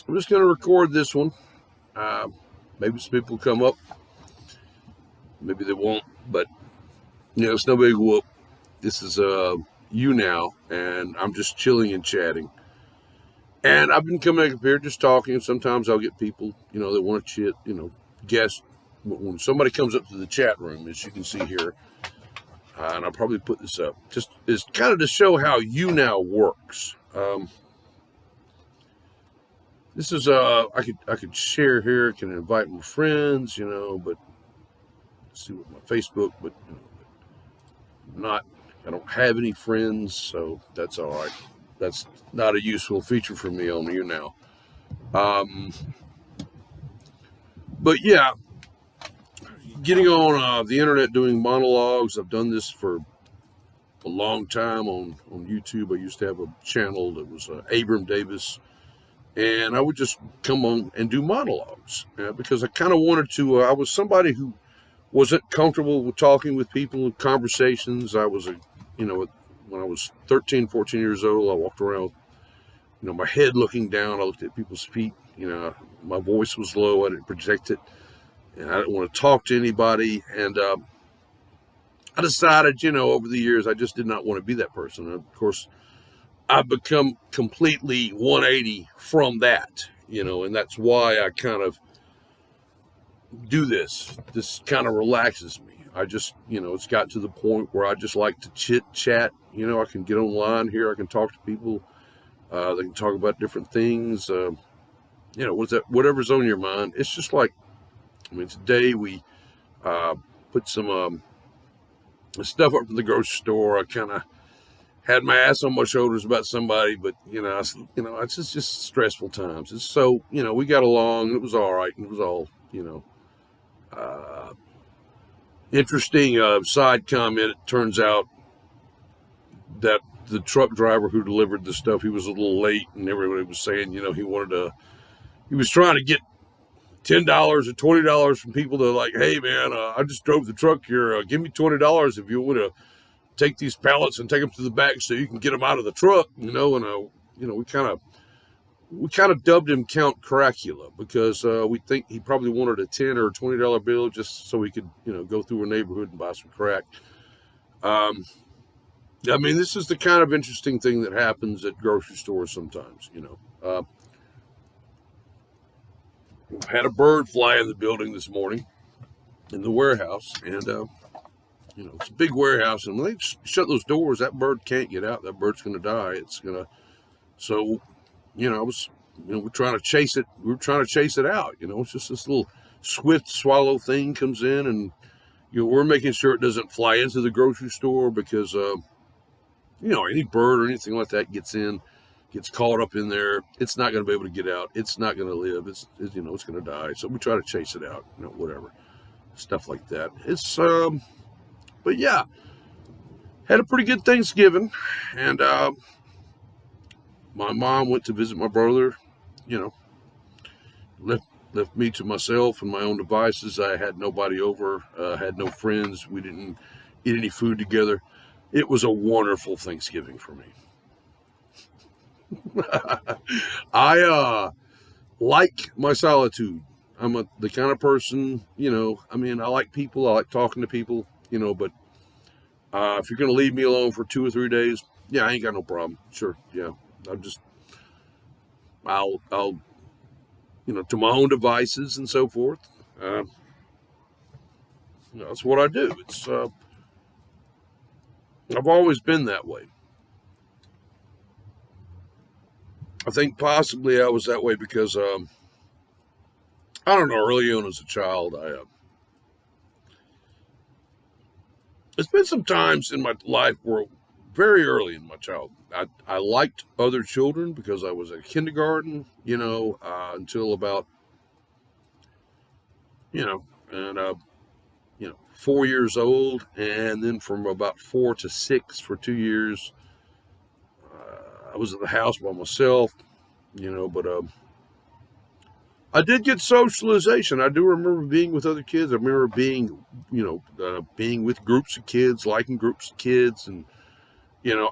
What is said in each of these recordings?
I'm just going to record this one. Uh, Maybe some people come up. Maybe they won't. But, it's no big whoop. This is YouNow, and I'm just chilling and chatting. And I've been coming up here just talking. Sometimes I'll get people, that want to chit, guess. When somebody comes up to the chat room, as you can see here, and I'll probably put this up, just is kind of to show how YouNow works. This is I could share here, can invite my friends, but let's see what my Facebook, but not I don't have any friends, so that's all right. That's not a useful feature for me on YouNow. But yeah, getting on the internet doing monologues. I've done this for a long time on YouTube. I used to have a channel that was Abram Davis, and I would just come on and do monologues because I kind of wanted to. I was somebody who wasn't comfortable with talking with people in conversations. I was when I was 13, 14 years old, I walked around, my head looking down. I looked at people's feet. My voice was low. I didn't project it, and I didn't want to talk to anybody. And I decided, over the years, I just did not want to be that person. And of course, I've become completely 180 from that, and that's why I kind of do this. This kind of relaxes me. I just, it's got to the point where I just like to chit chat. I can get online here. I can talk to people. They can talk about different things. Whatever's on your mind. It's just like, today we put some stuff up from the grocery store. I kind of had my ass on my shoulders about somebody, but it's just stressful times. It's so we got along. And it was all right. And it was all interesting side comment. It turns out that the truck driver who delivered the stuff, he was a little late, and everybody was saying, he was trying to get $10 or $20 from people to like, hey man, I just drove the truck here. Give me $20 if you want to take these pallets and take them to the back so you can get them out of the truck, and we kind of dubbed him Count Caracula because we think he probably wanted a $10 or $20 bill just so he could, go through a neighborhood and buy some crack. This is the kind of interesting thing that happens at grocery stores sometimes, had a bird fly in the building this morning in the warehouse, and it's a big warehouse, and when they shut those doors, that bird can't get out. That bird's going to die. So I was, we're trying to chase it. We were trying to chase it out. It's just this little swift swallow thing comes in, and we're making sure it doesn't fly into the grocery store because any bird or anything like that gets caught up in there. It's not going to be able to get out. It's not going to live. It's going to die. So we try to chase it out. Whatever stuff like that. It's but yeah, had a pretty good Thanksgiving, and my mom went to visit my brother. Left me to myself and my own devices. I had nobody over. Had no friends. We didn't eat any food together. It was a wonderful Thanksgiving for me. I like my solitude. I'm the kind of person, I like people. I like talking to people, but if you're going to leave me alone for 2 or 3 days, yeah, I ain't got no problem. Sure. Yeah. I'll to my own devices and so forth. That's what I do. It's, I've always been that way. I think possibly I was that way because, I don't know, early on as a child, it's been some times in my life where very early in my childhood, I liked other children because I was at kindergarten, until about, and 4 years old, and then from about 4 to 6 for 2 years, I was at the house by myself, but I did get socialization. I do remember being with other kids. I remember being, being with groups of kids, liking groups of kids, and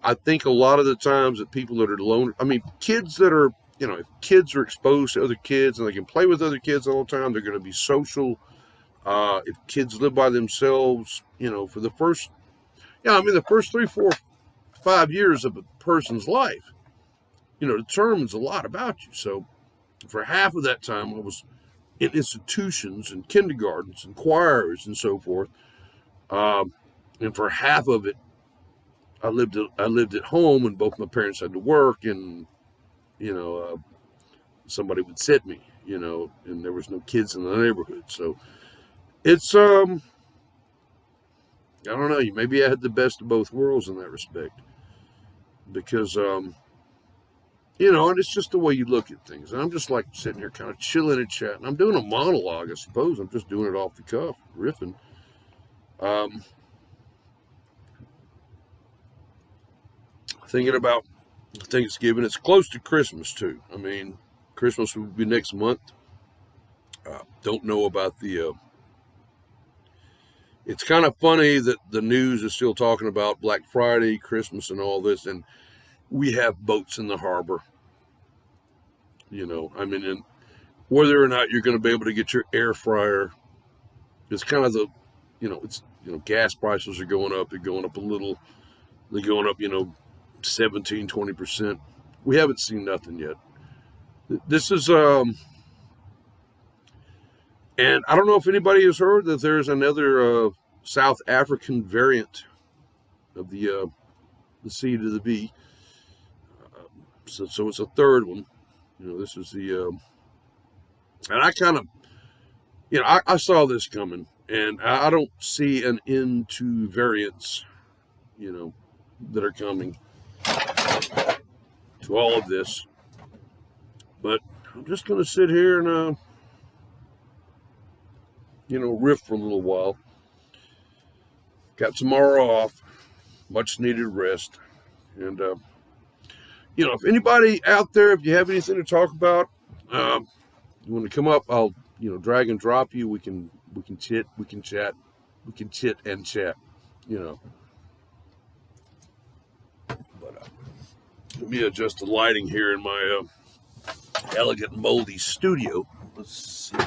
I think a lot of the times that people that are alone, kids that are if kids are exposed to other kids and they can play with other kids all the time, they're going to be social. If kids live by themselves, for the first, the first 3, 4, 5 years of a person's life, determines a lot about you. So for half of that time, I was in institutions and kindergartens and choirs and so forth. And for half of it, I lived at home, and both my parents had to work, and somebody would sit me, and there was no kids in the neighborhood. So it's I don't know. Maybe I had the best of both worlds in that respect, because and it's just the way you look at things. And I'm just like sitting here kind of chilling and chatting. I'm doing a monologue, I suppose. I'm just doing it off the cuff, riffing. Thinking about Thanksgiving. It's close to Christmas, too. I mean, Christmas will be next month. Don't know about it's kind of funny that the news is still talking about Black Friday, Christmas, and all this, and we have boats in the harbor. And whether or not you're going to be able to get your air fryer, it's kind of gas prices are going up. They're going up a little. They're going up, 17, 20%. We haven't seen nothing yet. This is, and I don't know if anybody has heard that there's another South African variant of the C to the B. So it's a third one. This is the, and I kind of, I saw this coming, and I don't see an end to variants, that are coming to all of this. But I'm just going to sit here and, riff for a little while. Got tomorrow off, much needed rest. And, if anybody out there, if you have anything to talk about, you want to come up, I'll, drag and drop you. We can chit and chat, But let me adjust the lighting here in my elegant moldy studio. Let's see.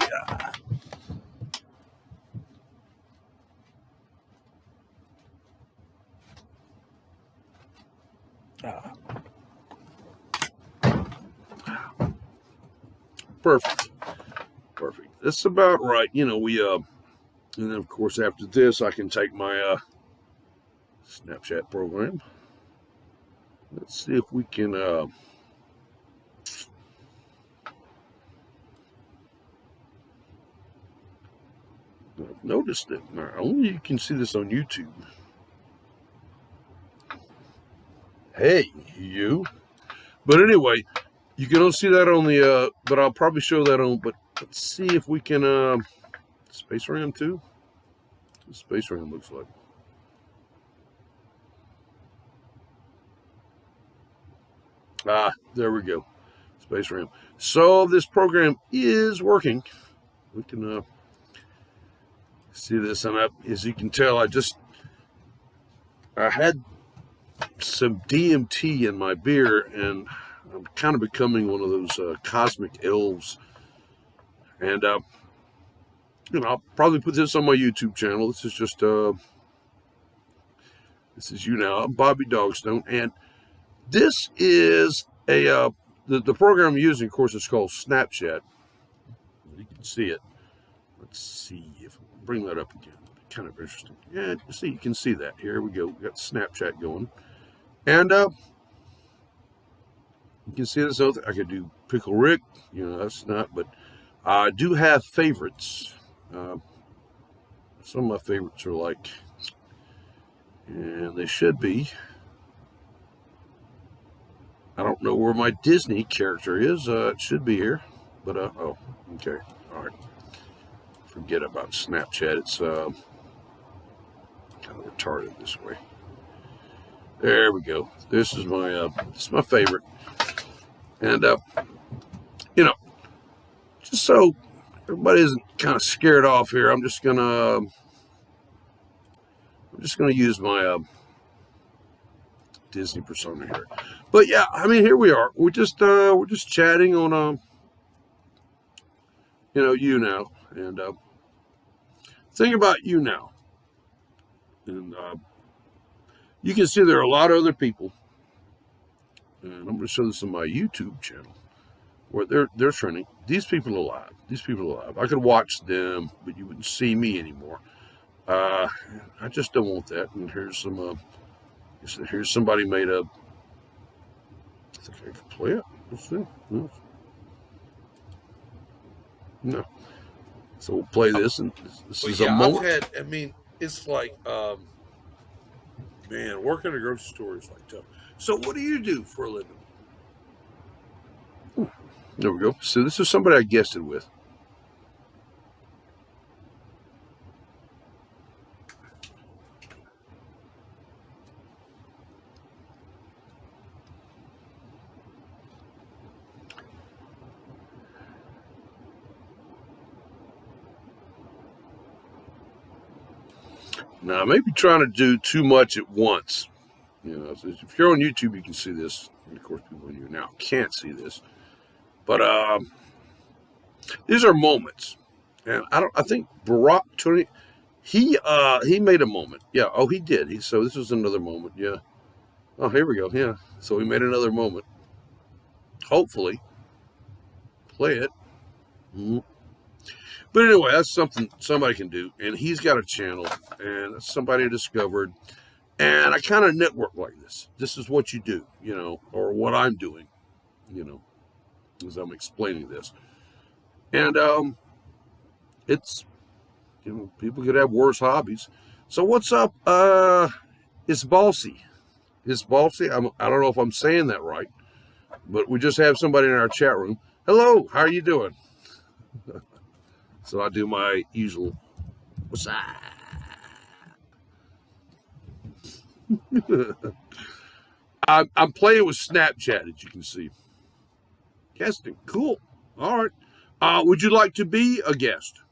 Perfect. That's about right. We and then of course after this I can take my Snapchat program. Let's see if we can I've noticed that now only you can see this on YouTube. Hey, you. But anyway, you can only see that on the, but I'll probably show that on, but let's see if we can, Space Ram too? What Space Ram looks like. There we go. Space Ram. So this program is working. We can, see this, and as you can tell, I had some DMT in my beer, and I'm kind of becoming one of those cosmic elves. And I'll probably put this on my YouTube channel. This is just this is YouNow. I'm Bobby Dogstone, and this is a the program I'm using, of course, is called Snapchat. You can see it. Let's see if I bring that up again. Kind of interesting. Yeah, see, you can see that. Here we go. We got Snapchat going. And you can see this other. I could do Pickle Rick. That's not. But I do have favorites. Some of my favorites are like, and they should be. I don't know where my Disney character is. It should be here. But oh, okay. All right. Forget about Snapchat. It's kind of retarded this way. There we go. This is my favorite. And just so everybody isn't kind of scared off here, I'm just gonna use my Disney persona here. But yeah, I mean, here we are. We're just chatting on YouNow, and thing about YouNow, and you can see there are a lot of other people, and I'm going to show this on my YouTube channel where they're trending. These people are alive. These people are alive. I could watch them, but you wouldn't see me anymore. Uh, I just don't want that. And here's some. Here's somebody made a. I think I can play it. Let's see. No. So we'll play this, and this is a moment. I mean, it's like, man, working at a grocery store is like tough. So what do you do for a living? There we go. So this is somebody I guessed it with. Now, I may be trying to do too much at once. If you're on YouTube, you can see this. And of course, people on YouNow can't see this. But these are moments, and I think Barack Tony, he made a moment. Yeah. Oh, he did. So this was another moment. Yeah. Oh, here we go. Yeah. So he made another moment. Hopefully, play it. Mm-hmm. But anyway, that's something somebody can do, and he's got a channel, and that's somebody I discovered. And I kind of network like this. This is what you do, or what I'm doing, as I'm explaining this. And it's people could have worse hobbies. So what's up? It's Ballsy. It's Ballsy. I don't know if I'm saying that right, but we just have somebody in our chat room. Hello, how are you doing? So I do my usual. What's up? I'm playing with Snapchat, as you can see. Guesting, cool. All right. Would you like to be a guest?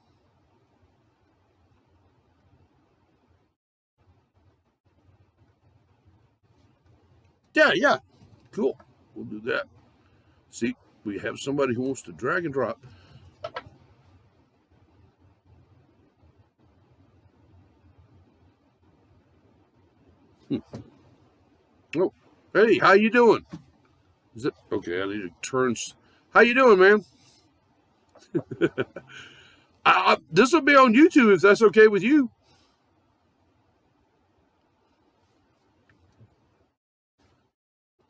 Yeah. Cool. We'll do that. See, we have somebody who wants to drag and drop. Oh, hey, how you doing? Is it okay? I need to turn. How you doing, man? This will be on YouTube if that's okay with you.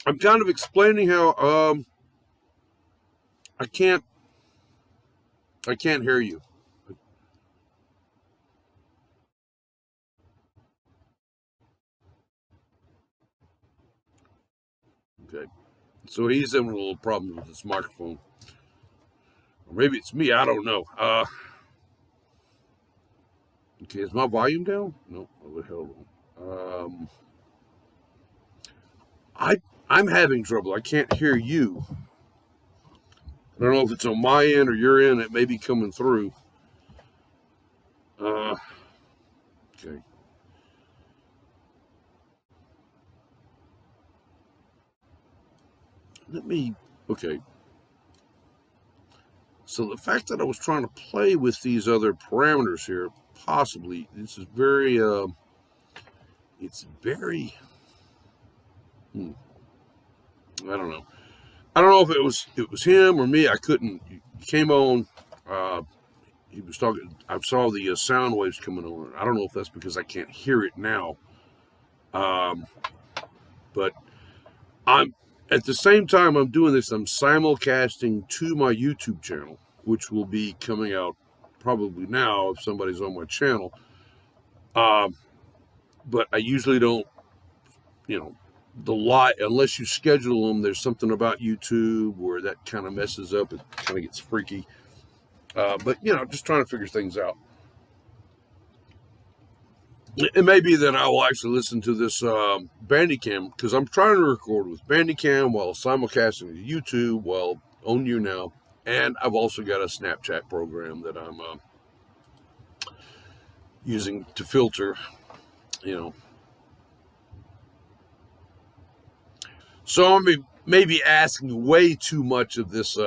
I'm kind of explaining how I can't hear you. Okay, so he's having a little problem with his microphone, or maybe it's me. I don't know. Okay, is my volume down? No, what the hell? I'm having trouble. I can't hear you. I don't know if it's on my end or your end. It may be coming through. Okay. Okay. So the fact that I was trying to play with these other parameters here, possibly, this is very, it's very, I don't know. I don't know if it was him or me. I couldn't. He came on. He was talking. I saw the sound waves coming on. I don't know if that's because I can't hear it now. But I'm at the same time I'm doing this. I'm simulcasting to my YouTube channel, which will be coming out probably now if somebody's on my channel. But I usually don't. The live unless you schedule them. There's something about YouTube where that kind of messes up. It kind of gets freaky. But just trying to figure things out. It may be that I will actually listen to this Bandicam because I'm trying to record with Bandicam while simulcasting to YouTube while on YouNow, and I've also got a Snapchat program that I'm using to filter. So I'm maybe asking way too much of this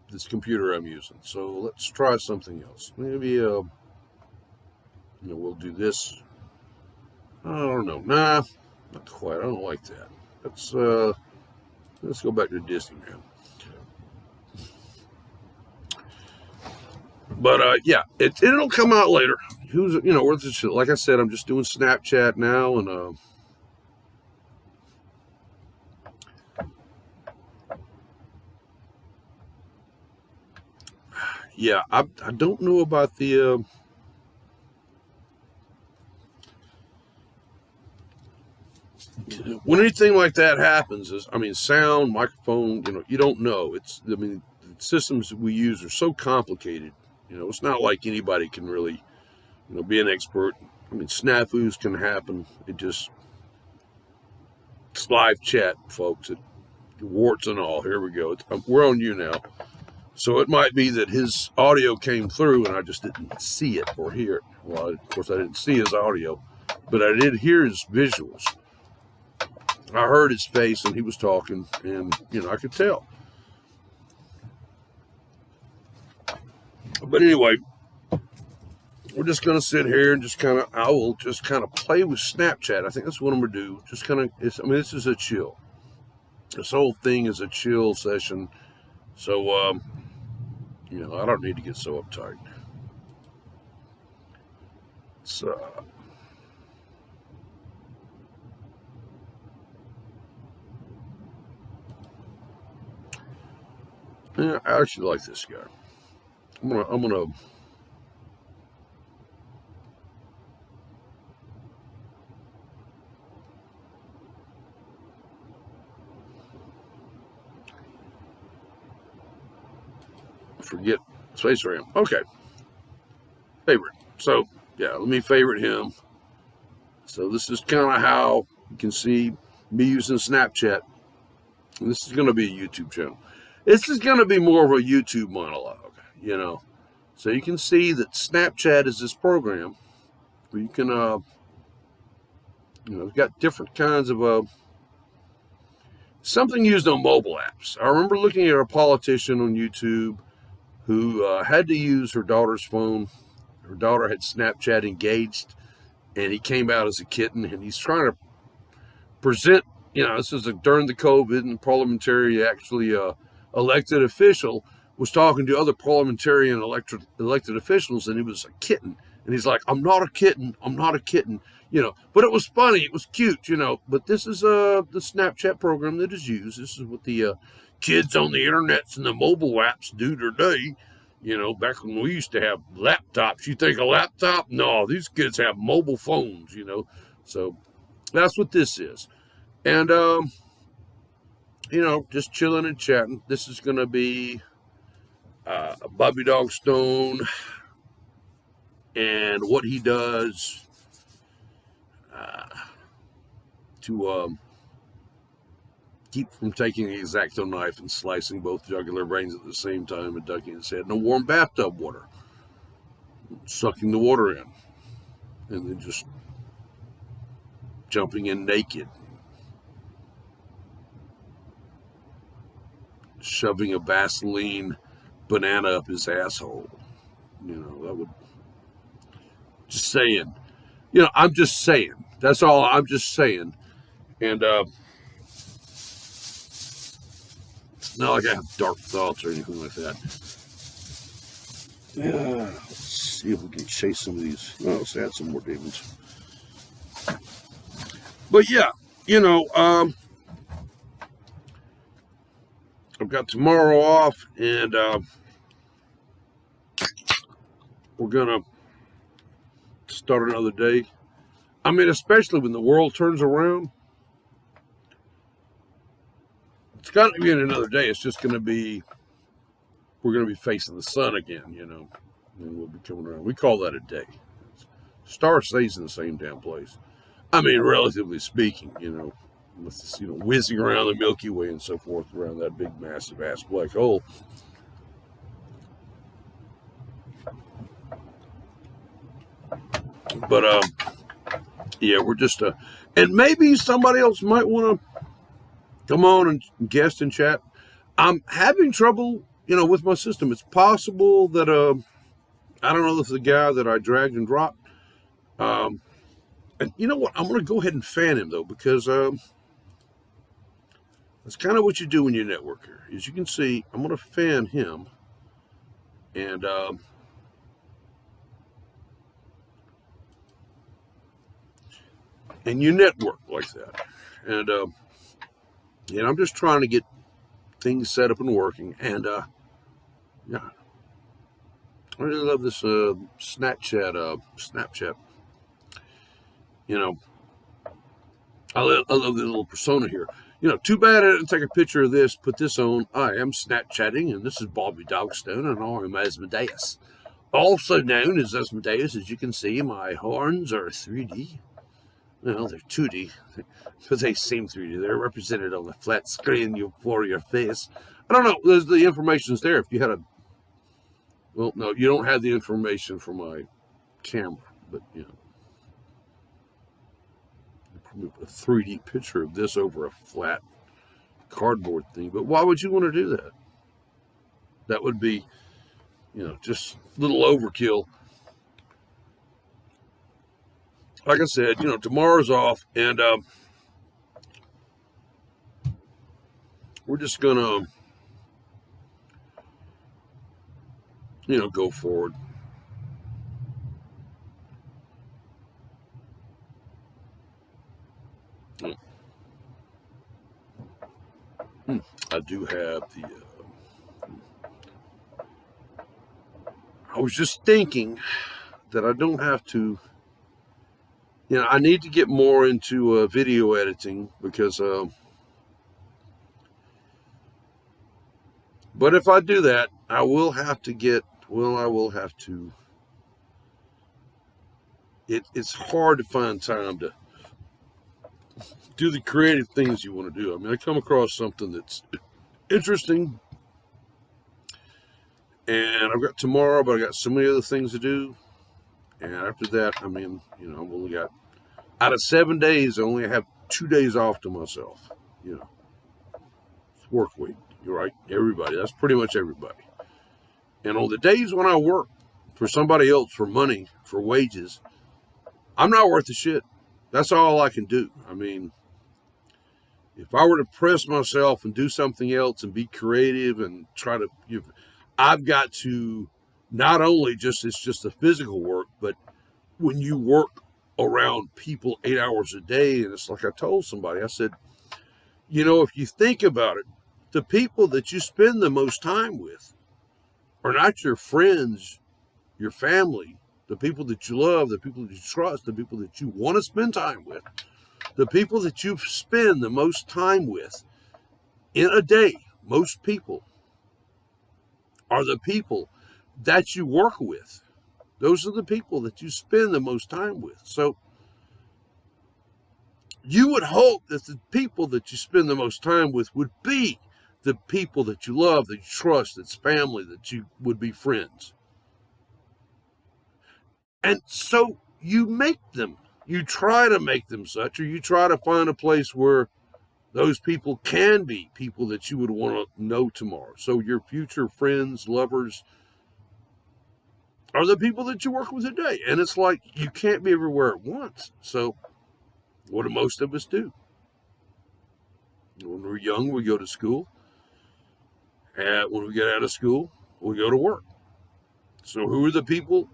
this computer I'm using. So let's try something else. Maybe we'll do this. I don't know. Nah, not quite. I don't like that. Let's go back to Disneyland. But yeah, it'll come out later. Where's this shit? Like I said, I'm just doing Snapchat now, and yeah, I don't know about the when anything like that happens. Sound, microphone. You don't know. The systems that we use are so complicated. It's not like anybody can really be an expert. Snafus can happen. It's live chat, folks. Warts and all. Here we go. We're on YouNow. So it might be that his audio came through and I just didn't see it or hear it. Well, of course, I didn't see his audio, but I did hear his visuals. I heard his face and he was talking, and, I could tell. But anyway, we're just going to sit here and I will just kind of play with Snapchat. I think that's what I'm going to do. Just kind of, this is a chill. This whole thing is a chill session. So, I don't need to get so uptight. So, yeah, I actually like this guy. I'm gonna forget Space Ram. Okay. Favorite. So, yeah, let me favorite him. So this is kind of how you can see me using Snapchat. And this is going to be a YouTube channel. This is going to be more of a YouTube monologue, So you can see that Snapchat is this program where you can, it's got different kinds of something used on mobile apps. I remember looking at a politician on YouTube who had to use her daughter's phone. Her daughter had Snapchat engaged, and he came out as a kitten, and he's trying to present, this is during the COVID, and parliamentary elected official was talking to other parliamentary and elected officials, and he was a kitten. And he's like, I'm not a kitten. But it was funny. It was cute, But this is the Snapchat program that is used. This is what the kids on the internets and the mobile apps do today. Back when we used to have laptops. You think a laptop? No, these kids have mobile phones, So that's what this is. And, just chilling and chatting. This is going to be Bobby Dogstone and what he does to keep from taking an X-Acto knife and slicing both jugular veins at the same time and ducking his head in a warm bathtub water, sucking the water in, and then just jumping in naked, shoving a Vaseline banana up his asshole. That would, just saying. I'm just saying. That's all. I'm just saying. And it's not like I have dark thoughts or anything like that. Yeah, let's see if we can chase some of these. Let's add some more demons. But yeah, I've got tomorrow off, and we're gonna start another day. Especially when the world turns around, it's got to be in another day. It's just going to be, we're going to be facing the sun again, and we'll be coming around. We call that a day. Star stays in the same damn place. Relatively speaking, with this, whizzing around the Milky Way and so forth around that big, massive ass black hole. But yeah, we're just and maybe somebody else might want to come on and guest and chat. I'm having trouble, with my system. It's possible that I don't know if the guy that I dragged and dropped. Um, and you know what? I'm going to go ahead and fan him though, because that's kind of what you do when you network here. As you can see, I'm going to fan him, and you network like that, and I'm just trying to get things set up and working, and yeah, I really love this Snapchat. You know, I love the little persona here. Too bad I didn't take a picture of this, put this on. I am Snapchatting, and this is Bobby Dogstone, and I am Asmodeus. Also known as Asmodeus, as you can see, my horns are 3D. Well, they're 2D, but they seem 3D. They're represented on the flat screen for your face. I don't know. The information's there. If you had well, no, you don't have the information for my camera, but probably put a 3D picture of this over a flat cardboard thing. But why would you want to do that? That would be, just a little overkill. Like I said, tomorrow's off, and we're just gonna, go forward. I do have the. I was just thinking that I don't have to. I need to get more into video editing because. But if I do that, I will have to get. Well, I will have to. It's hard to find time to do the creative things you want to do. I mean, I come across something that's interesting, and I've got tomorrow, but I got so many other things to do. And after that, I mean, I've only got, out of 7 days, I only have 2 days off to myself. It's work week. You're right, everybody. That's pretty much everybody. And on the days when I work for somebody else for money, for wages, I'm not worth a shit. That's all I can do. I mean, if I were to press myself and do something else and be creative and try to, I've got to not only it's just the physical work, but when you work around people 8 hours a day, and it's like I told somebody, I said, if you think about it, the people that you spend the most time with are not your friends, your family, the people that you love, the people that you trust, the people that you want to spend time with. The people that you spend the most time with in a day, most people, are the people that you work with. Those are the people that you spend the most time with. So you would hope that the people that you spend the most time with would be the people that you love, that you trust, that's family, that you would be friends. And so you make them. You try to make them such, or you try to find a place where those people can be people that you would want to know tomorrow. So your future friends, lovers, are the people that you work with today. And it's like you can't be everywhere at once. So what do most of us do? When we're young, we go to school. And when we get out of school, we go to work. So who are the people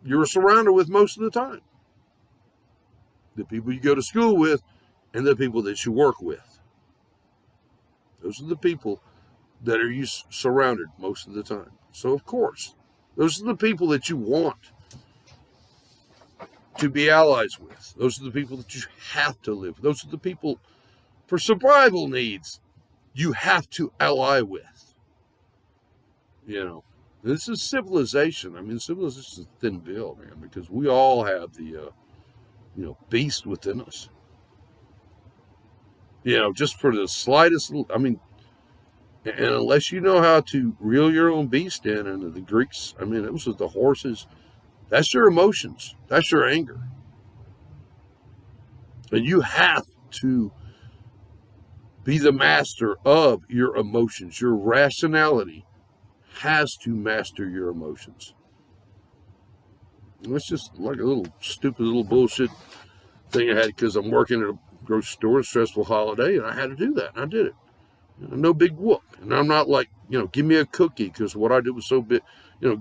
you're surrounded with most of the time? The people you go to school with and the people that you work with. Those are the people that are you surrounded most of the time. So, of course, those are the people that you want to be allies with. Those are the people that you have to live with. Those are the people, for survival needs, you have to ally with. This is civilization. I mean, civilization is a thin veil, man, because we all have the, beast within us. Just for the slightest, and unless you know how to reel your own beast in, and the Greeks, it was with the horses, that's your emotions, that's your anger. And you have to Be the master of your emotions. Your rationality has to master your emotions. And it's just like a little stupid little bullshit thing I had because I'm working at a grocery store, a stressful holiday, and I had to do that. And I did it. No big whoop. And I'm not like, give me a cookie because what I did was so big,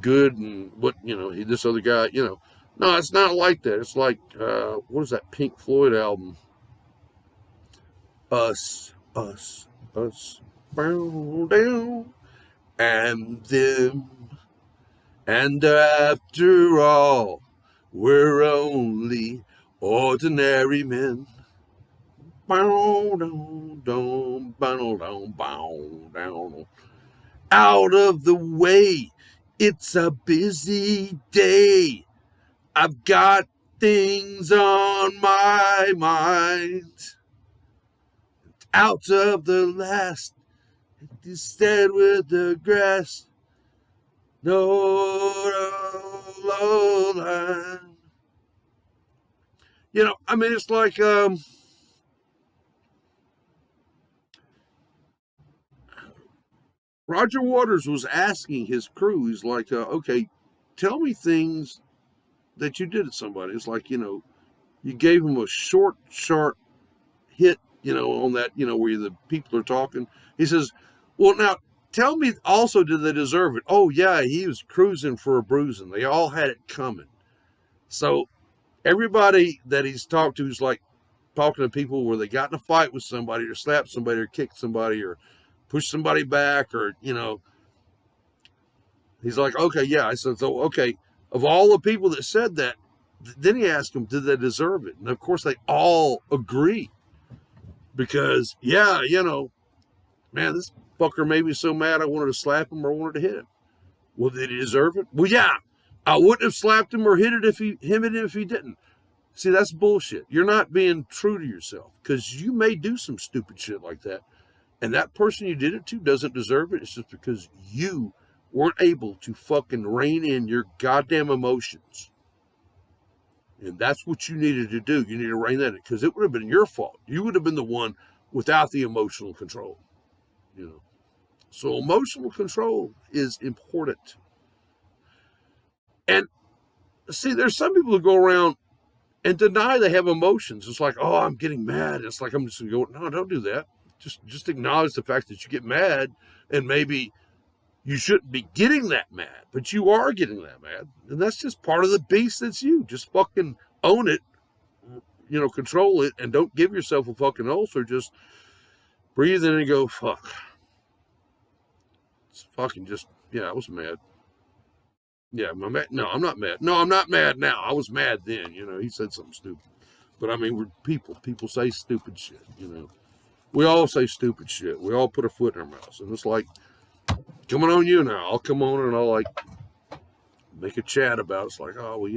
good. And what, this other guy, no, it's not like that. It's like, what is that Pink Floyd album? Us, bow down, and them. And after all, we're only ordinary men. Bow down, down, bow down, bow down. Out of the way, it's a busy day. I've got things on my mind. Out of the last, instead with the grass. No, low line. It's like Roger Waters was asking his crew. He's like, okay, tell me things that you did to somebody. It's like, you gave him a short, sharp hit, on that, where the people are talking. He says, well, now tell me also, did they deserve it? Oh, yeah, he was cruising for a bruising. They all had it coming. So everybody that he's talked to is like talking to people where they got in a fight with somebody or slapped somebody or kicked somebody or pushed somebody back or, he's like, okay, yeah. I said, so, okay, of all the people that said that, then he asked them, did they deserve it? And of course they all agree because, yeah, man, this fucker made me so mad I wanted to slap him or I wanted to hit him. Well, did he deserve it? Well, yeah, I wouldn't have slapped him or hit it if he didn't. See, that's bullshit. You're not being true to yourself because you may do some stupid shit like that. And that person you did it to doesn't deserve it. It's just because you weren't able to fucking rein in your goddamn emotions. And that's what you needed to do. You need to rein that in because it would have been your fault. You would have been the one without the emotional control. So emotional control is important. And see, there's some people who go around and deny they have emotions. It's like, oh, I'm getting mad. It's like, I'm just going to go, no, don't do that. Just acknowledge the fact that you get mad and maybe you shouldn't be getting that mad, but you are getting that mad. And that's just part of the beast that's you. Just fucking own it, control it, and don't give yourself a fucking ulcer. Just breathe in and go, fuck. It's fucking just, yeah, I was mad. Yeah, am I mad? No, I'm not mad. No, I'm not mad now. I was mad then. He said something stupid. But I mean, we're people. People say stupid shit. We all say stupid shit. We all put a foot in our mouths. And it's like, coming on you now. I'll come on and I'll like make a chat about it. It's like, oh, well,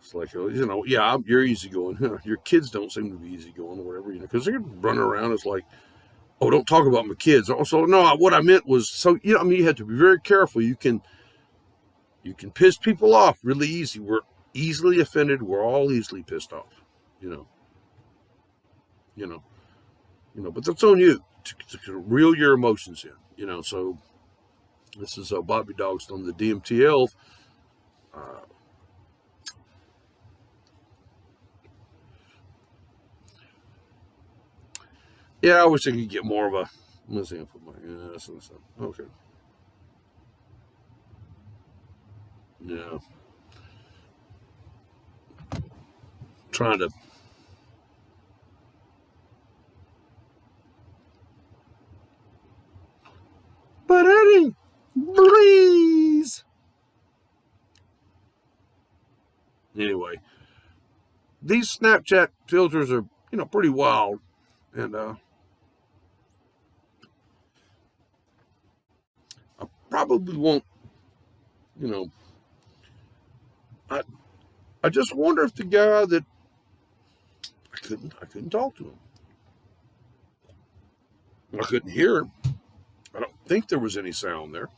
it's like, yeah, you're easygoing. Your kids don't seem to be easygoing or whatever, because they're running around. It's like, oh, don't talk about my kids. Also, no, what I meant was, so, you have to be very careful. You can piss people off really easy. We're easily offended. We're all easily pissed off, but that's on you to reel your emotions in, so this is Bobby Dogstone, the DMTL. Yeah, I wish I could get more of a, let's see, okay. Yeah. Trying to. But Eddie, please. Anyway, these Snapchat filters are, pretty wild. And I probably won't, I just wonder if the guy that I couldn't talk to him. I couldn't hear him. I don't think there was any sound there.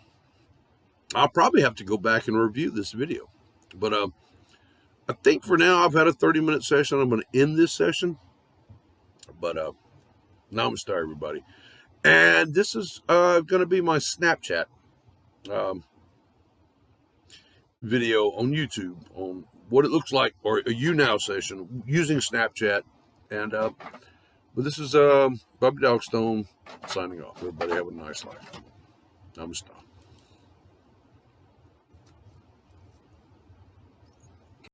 I'll probably have to go back and review this video. But I think for now I've had a 30-minute session. I'm going to end this session. But namaste, everybody. And this is going to be my Snapchat um, video on YouTube on what it looks like, or a YouNow session using Snapchat. And but this is Bobby Dogstone signing off. Everybody have a nice life. Namaste.